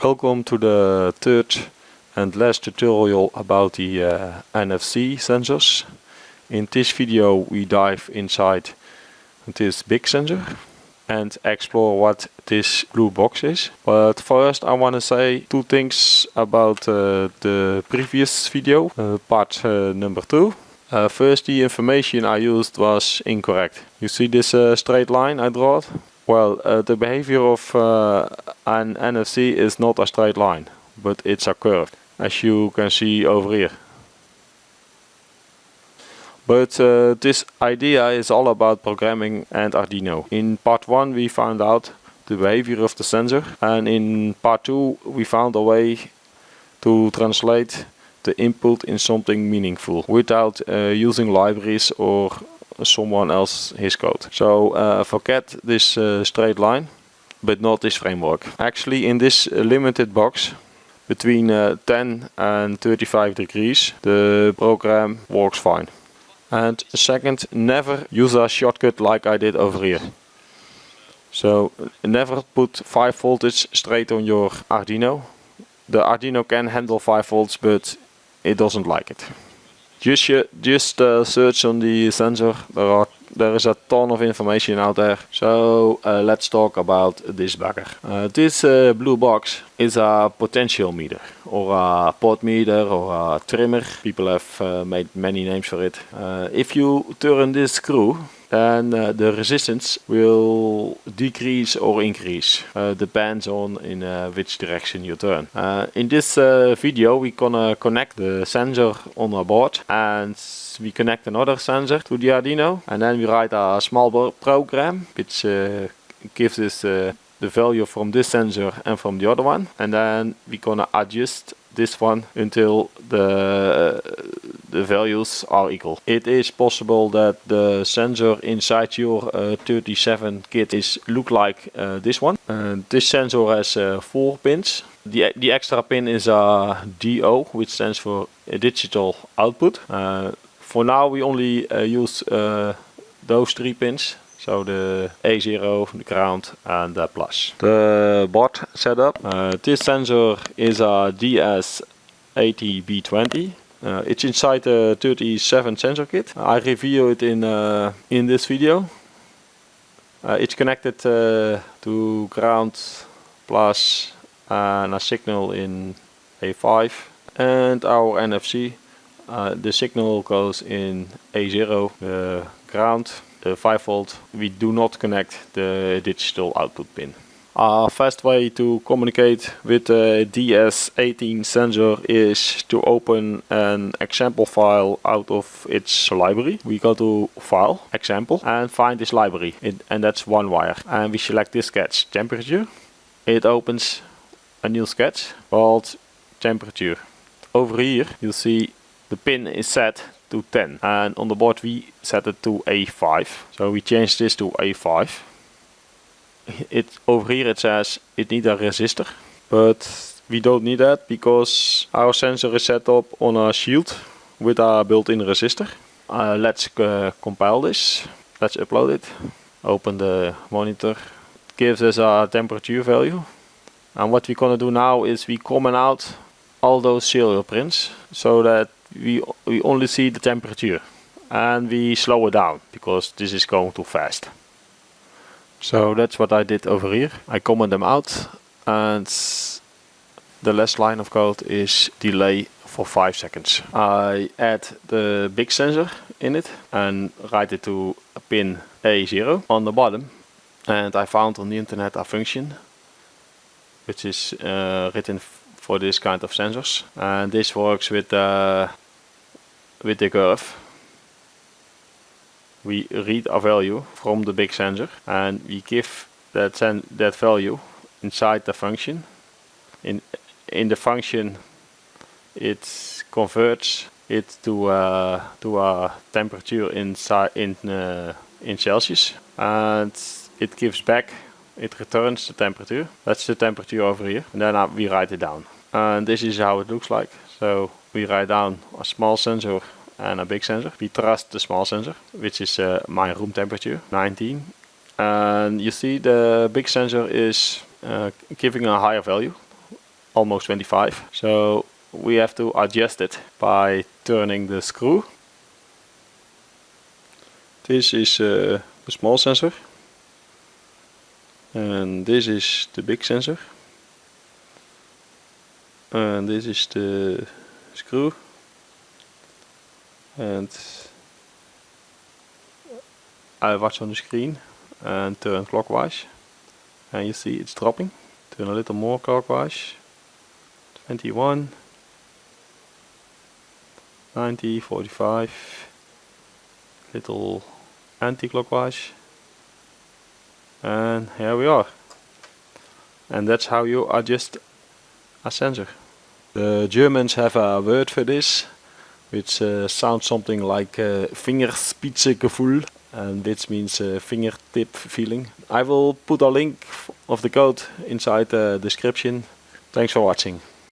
Welcome to the third and last tutorial about the NFC sensors. In this video we dive inside this big sensor and explore what this blue box is. But first I want to say two things about the previous video, part number 2. First, the information I used was incorrect. You see this straight line I draw? Well, the behavior of an NFC is not a straight line, but it's a curve, as you can see over here. But this idea is all about programming and Arduino. In part 1 we found out the behavior of the sensor, and in part 2 we found a way to translate the input in something meaningful without using libraries or someone else's code. So forget this straight line, but not this framework. Actually, in this limited box between 10 and 35 degrees the program works fine. And second, never use a shortcut like I did over here. So never put 5 voltage straight on your Arduino. The Arduino can handle 5 volts, but it doesn't like it. Just search on the sensor. There is a ton of information out there. So let's talk about this bagger. This blue box is a potential meter, or a potmeter, or a trimmer. People have made many names for it. If you turn this screw, then the resistance will decrease or increase. Depends on in which direction you turn. In this video we're gonna connect the sensor on a board, and we connect another sensor to the Arduino, and then we write a small program which gives us the value from this sensor and from the other one, and then we're gonna adjust this one until the values are equal. It is possible that the sensor inside your 37 kit look like this one. This sensor has 4 pins. The extra pin is a DO, which stands for a digital output. For now we only use those 3 pins. So the A0, the ground and the plus. The board setup. This sensor is a DS80B20. It's inside the 37 sensor kit. I review it in this video. It's connected to ground, plus, and a signal in A5, and our NFC. The signal goes in A0, the ground, the 5 volt. We do not connect the digital output pin. A fast way to communicate with the DS18 sensor is to open an example file out of its library. We go to File, Example, and find this library, and that's one wire. And we select this sketch, Temperature. It opens a new sketch called Temperature. Over here you'll see the pin is set to 10, and on the board we set it to A5. So we change this to A5. Over here it says it needs a resistor, but we don't need that because our sensor is set up on a shield with a built-in resistor. Let's compile this. Let's upload it. Open the monitor. It gives us a temperature value. And what we're gonna do now is we comment out all those serial prints so that we only see the temperature, and we slow it down because this is going too fast. So that's what I did over here. I comment them out, and the last line of code is delay for 5 seconds. I add the big sensor in it and write it to pin A0 on the bottom, and I found on the internet a function which is written for this kind of sensors, and this works with the curve. We read a value from the big sensor, and we give that value inside the function. In the function, it converts it to a temperature in Celsius, and it gives back. It returns the temperature. That's the temperature over here, and then we write it down. And this is how it looks like. So we write down a small sensor and a big sensor. We trust the small sensor, which is my room temperature, 19. And you see the big sensor is giving a higher value. almost 25. So we have to adjust it by turning the screw. This is the small sensor, and this is the big sensor, and this is the screw, and I watch on the screen and turn clockwise, and you see it's dropping. Turn a little more clockwise. 21, 90, 45, little anti-clockwise, and here we are. And that's how you adjust a sensor. The Germans have a word for this, which sounds something like Fingerspitzengefühl, and which means fingertip feeling. I will put a link of the code inside the description. Thanks for watching.